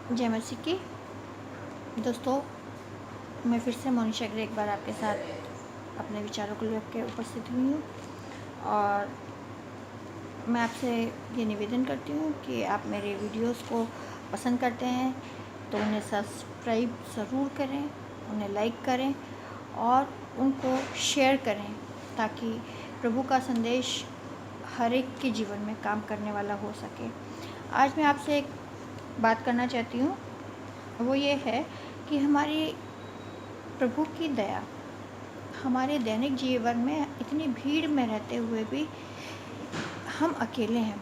जय मसीह की। दोस्तों, मैं फिर से मोनिशा अग्रे एक बार आपके साथ अपने विचारों को लेकर उपस्थित हुई हूँ और मैं आपसे ये निवेदन करती हूँ कि आप मेरे वीडियोस को पसंद करते हैं तो उन्हें सब्सक्राइब ज़रूर करें, उन्हें लाइक करें और उनको शेयर करें ताकि प्रभु का संदेश हर एक के जीवन में काम करने वाला हो सके। आज मैं आपसे एक बात करना चाहती हूँ, वो ये है कि हमारी प्रभु की दया हमारे दैनिक जीवन में इतनी भीड़ में रहते हुए भी हम अकेले हैं।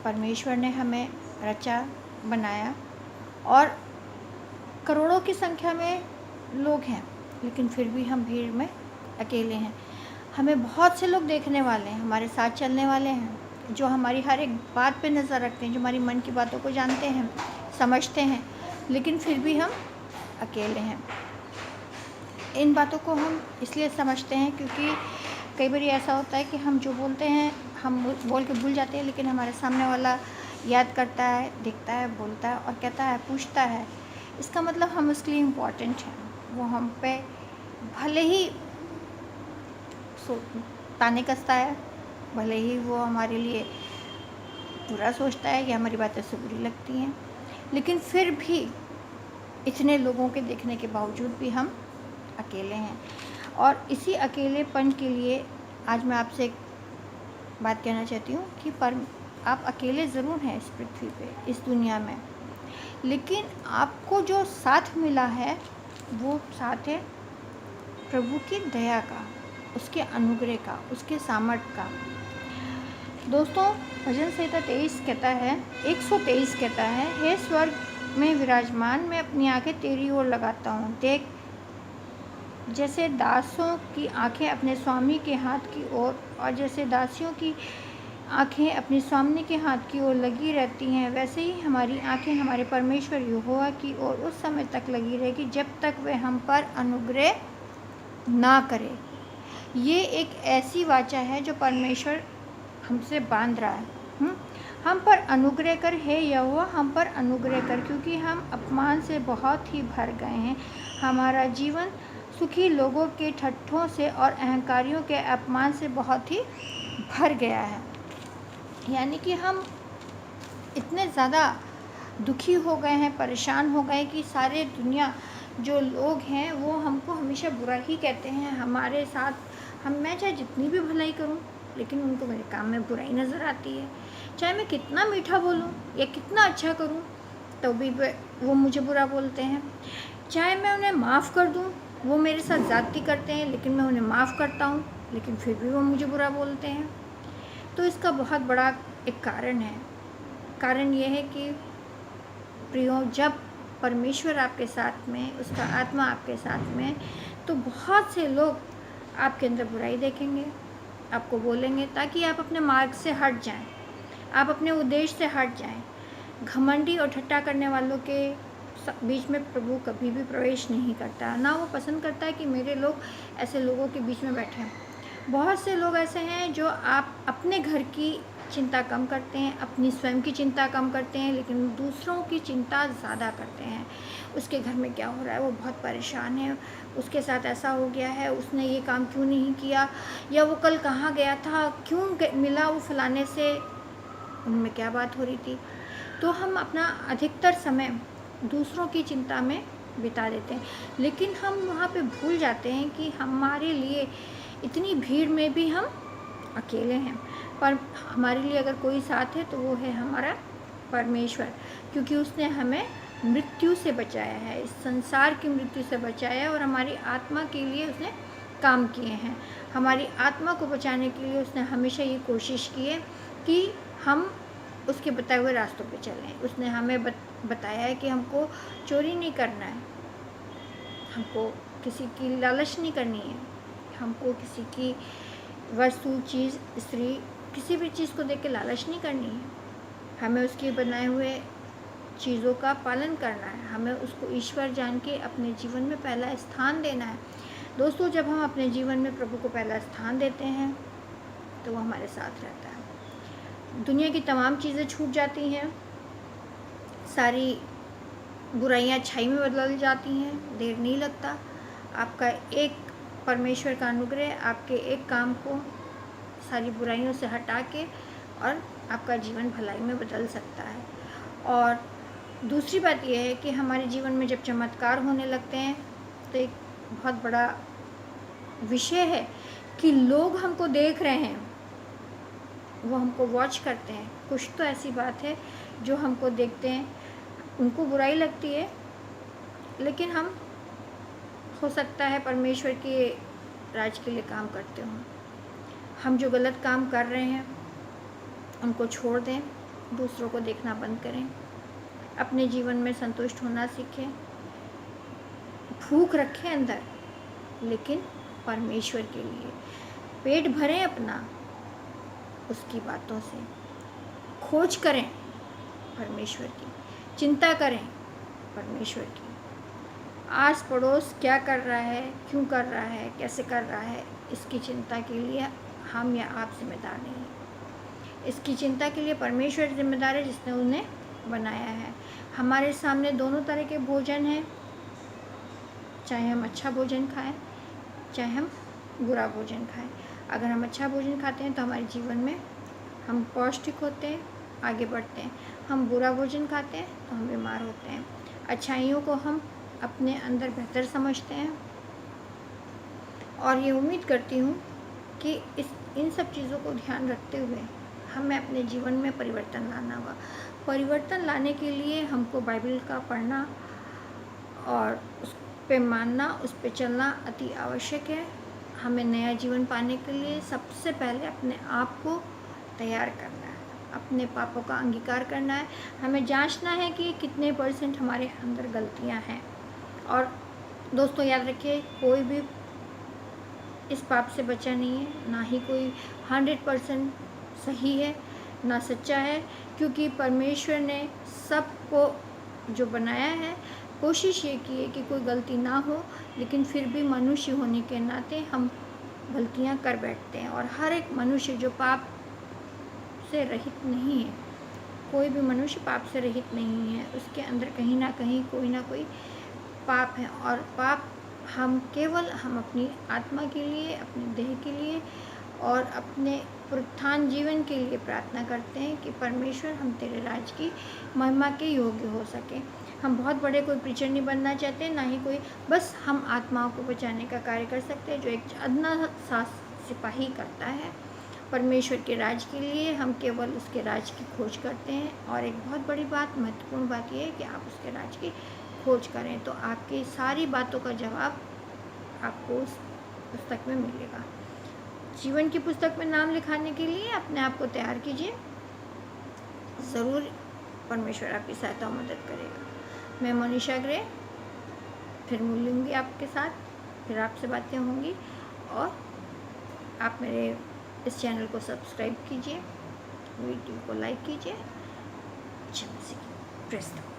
परमेश्वर ने हमें रचा, बनाया और करोड़ों की संख्या में लोग हैं, लेकिन फिर भी हम भीड़ में अकेले हैं। हमें बहुत से लोग देखने वाले हैं, हमारे साथ चलने वाले हैं, जो हमारी हर एक बात पे नज़र रखते हैं, जो हमारी मन की बातों को जानते हैं, समझते हैं, लेकिन फिर भी हम अकेले हैं। इन बातों को हम इसलिए समझते हैं क्योंकि कई बार ऐसा होता है कि हम जो बोलते हैं हम बोल के भूल जाते हैं, लेकिन हमारे सामने वाला याद करता है, देखता है, बोलता है और कहता है, पूछता है। इसका मतलब हम उसके लिए इम्पोर्टेंट हैं। वो हम पे भले ही ताने कसता है, भले ही वो हमारे लिए बुरा सोचता है या हमारी बातें से बुरी लगती हैं, लेकिन फिर भी इतने लोगों के देखने के बावजूद भी हम अकेले हैं। और इसी अकेलेपन के लिए आज मैं आपसे एक बात कहना चाहती हूँ कि आप अकेले ज़रूर हैं इस पृथ्वी पे, इस दुनिया में, लेकिन आपको जो साथ मिला है वो साथ है प्रभु की दया का, उसके अनुग्रह का, उसके सामर्थ्य का। दोस्तों, भजन संहिता 23 कहता है, 123 कहता है, हे स्वर्ग में विराजमान, मैं अपनी आंखें तेरी ओर लगाता हूँ। देख, जैसे दासों की आंखें अपने स्वामी के हाथ की ओर और जैसे दासियों की आंखें अपने स्वामी के हाथ की ओर लगी रहती हैं, वैसे ही हमारी आंखें हमारे परमेश्वर यहोवा की ओर उस समय तक लगी रहेगी जब तक वह हम पर अनुग्रह ना करे। ये एक ऐसी वाचा है जो परमेश्वर हमसे बांध रहा है। हम पर अनुग्रह कर, हे यहोवा, हम पर अनुग्रह कर, क्योंकि हम अपमान से बहुत ही भर गए हैं। हमारा जीवन सुखी लोगों के ठट्ठों से और अहंकारियों के अपमान से बहुत ही भर गया है। यानी कि हम इतने ज़्यादा दुखी हो गए हैं, परेशान हो गए कि सारे दुनिया जो लोग हैं वो हमको हमेशा बुरा ही कहते हैं। हमारे साथ मैं चाहे जितनी भी भलाई करूं, लेकिन उनको मेरे काम में बुराई नज़र आती है। चाहे मैं कितना मीठा बोलूं या कितना अच्छा करूं, तो भी वो मुझे बुरा बोलते हैं। चाहे मैं उन्हें माफ़ कर दूं, वो मेरे साथ ज़्यादती करते हैं, लेकिन मैं उन्हें माफ़ करता हूं, लेकिन फिर भी वो मुझे बुरा बोलते हैं। तो इसका बहुत बड़ा एक कारण है। कारण ये है कि प्रियो, जब परमेश्वर आपके साथ में, उसका आत्मा आपके साथ में, तो बहुत से लोग आपके अंदर बुराई देखेंगे, आपको बोलेंगे, ताकि आप अपने मार्ग से हट जाएं, आप अपने उद्देश्य से हट जाएं। घमंडी और ठट्ठा करने वालों के बीच में प्रभु कभी भी प्रवेश नहीं करता, ना वो पसंद करता है कि मेरे लोग ऐसे लोगों के बीच में बैठें। बहुत से लोग ऐसे हैं जो आप अपने घर की चिंता कम करते हैं, अपनी स्वयं की चिंता कम करते हैं, लेकिन दूसरों की चिंता ज़्यादा करते हैं। उसके घर में क्या हो रहा है, वो बहुत परेशान है, उसके साथ ऐसा हो गया है, उसने ये काम क्यों नहीं किया, या वो कल कहाँ गया था, क्यों मिला वो फलाने से, उनमें क्या बात हो रही थी। तो हम अपना अधिकतर समय दूसरों की चिंता में बिता देते हैं, लेकिन हम वहाँ पे भूल जाते हैं कि हमारे लिए इतनी भीड़ में भी हम अकेले हैं, पर हमारे लिए अगर कोई साथ है तो वो है हमारा परमेश्वर, क्योंकि उसने हमें मृत्यु से बचाया है, इस संसार की मृत्यु से बचाया है और हमारी आत्मा के लिए उसने काम किए हैं। हमारी आत्मा को बचाने के लिए उसने हमेशा ये कोशिश की है कि हम उसके बताए हुए रास्तों पे चलें। उसने हमें बताया है कि हमको चोरी नहीं करना है, हमको किसी की लालच नहीं करनी है, हमको किसी की वस्तु, चीज़, स्त्री, किसी भी चीज़ को देख के लालच नहीं करनी है। हमें उसके बनाए हुए चीज़ों का पालन करना है, हमें उसको ईश्वर जान के अपने जीवन में पहला स्थान देना है। दोस्तों, जब हम अपने जीवन में प्रभु को पहला स्थान देते हैं तो वो हमारे साथ रहता है। दुनिया की तमाम चीज़ें छूट जाती हैं, सारी बुराइयाँ अच्छाई में बदल जाती हैं, देर नहीं लगता। आपका एक परमेश्वर का अनुग्रह आपके एक काम को सारी बुराइयों से हटा के और आपका जीवन भलाई में बदल सकता है। और दूसरी बात यह है कि हमारे जीवन में जब चमत्कार होने लगते हैं तो एक बहुत बड़ा विषय है कि लोग हमको देख रहे हैं, वो हमको वॉच करते हैं। कुछ तो ऐसी बात है जो हमको देखते हैं, उनको बुराई लगती है, लेकिन हम हो सकता है परमेश्वर के राज के लिए काम करते हों। हम जो गलत काम कर रहे हैं उनको छोड़ दें, दूसरों को देखना बंद करें, अपने जीवन में संतुष्ट होना सीखें, भूख रखें अंदर, लेकिन परमेश्वर के लिए पेट भरें अपना उसकी बातों से, खोज करें परमेश्वर की, चिंता करें परमेश्वर की। आस पड़ोस क्या कर रहा है, क्यों कर रहा है, कैसे कर रहा है, इसकी चिंता के लिए हम या आप जिम्मेदार नहीं हैं। इसकी चिंता के लिए परमेश्वर जिम्मेदार है जिसने उन्हें बनाया है। हमारे सामने दोनों तरह के भोजन हैं, चाहे हम अच्छा भोजन खाएं, चाहे हम बुरा भोजन खाएं। अगर हम अच्छा भोजन खाते हैं तो हमारे जीवन में हम पौष्टिक होते हैं, आगे बढ़ते हैं। हम बुरा भोजन खाते हैं तो हम बीमार होते हैं। अच्छाइयों को हम अपने अंदर बेहतर समझते हैं और ये उम्मीद करती हूँ कि इन सब चीज़ों को ध्यान रखते हुए हमें अपने जीवन में परिवर्तन लाना होगा। परिवर्तन लाने के लिए हमको बाइबल का पढ़ना और उस पे मानना, उस पे चलना अति आवश्यक है। हमें नया जीवन पाने के लिए सबसे पहले अपने आप को तैयार करना है, अपने पापों का अंगीकार करना है। हमें जांचना है कि कितने % हमारे अंदर गलतियां हैं। और दोस्तों याद रखिए, कोई भी इस पाप से बचा नहीं है, ना ही कोई 100% सही है, ना सच्चा है, क्योंकि परमेश्वर ने सबको जो बनाया है कोशिश ये की है कि कोई गलती ना हो, लेकिन फिर भी मनुष्य होने के नाते हम गलतियां कर बैठते हैं। और हर एक मनुष्य जो पाप से रहित नहीं है, कोई भी मनुष्य पाप से रहित नहीं है, उसके अंदर कहीं ना कहीं कोई ना कोई पाप है। और पाप हम अपनी आत्मा के लिए, अपने देह के लिए और अपने पुनरुत्थान जीवन के लिए प्रार्थना करते हैं कि परमेश्वर हम तेरे राज की महिमा के योग्य हो सके। हम बहुत बड़े कोई प्रीचर नहीं बनना चाहते, ना ही कोई, बस हम आत्माओं को बचाने का कार्य कर सकते हैं जो एक अदना सा सिपाही करता है। परमेश्वर के राज के लिए हम केवल उसके राज की खोज करते हैं। और एक बहुत बड़ी बात, महत्वपूर्ण बात यह है कि आप उसके राज की खोज करें तो आपकी सारी बातों का जवाब आपको उस पुस्तक में मिलेगा। जीवन की पुस्तक में नाम लिखाने के लिए अपने आप को तैयार कीजिए, ज़रूर परमेश्वर आपकी सहायता और मदद करेगा। मैं मनीषा ग्रे फिर मिलूँगी आपके साथ, फिर आपसे बातें होंगी। और आप मेरे इस चैनल को सब्सक्राइब कीजिए, वीडियो को लाइक कीजिए। जय मसीह की। Praise the Lord.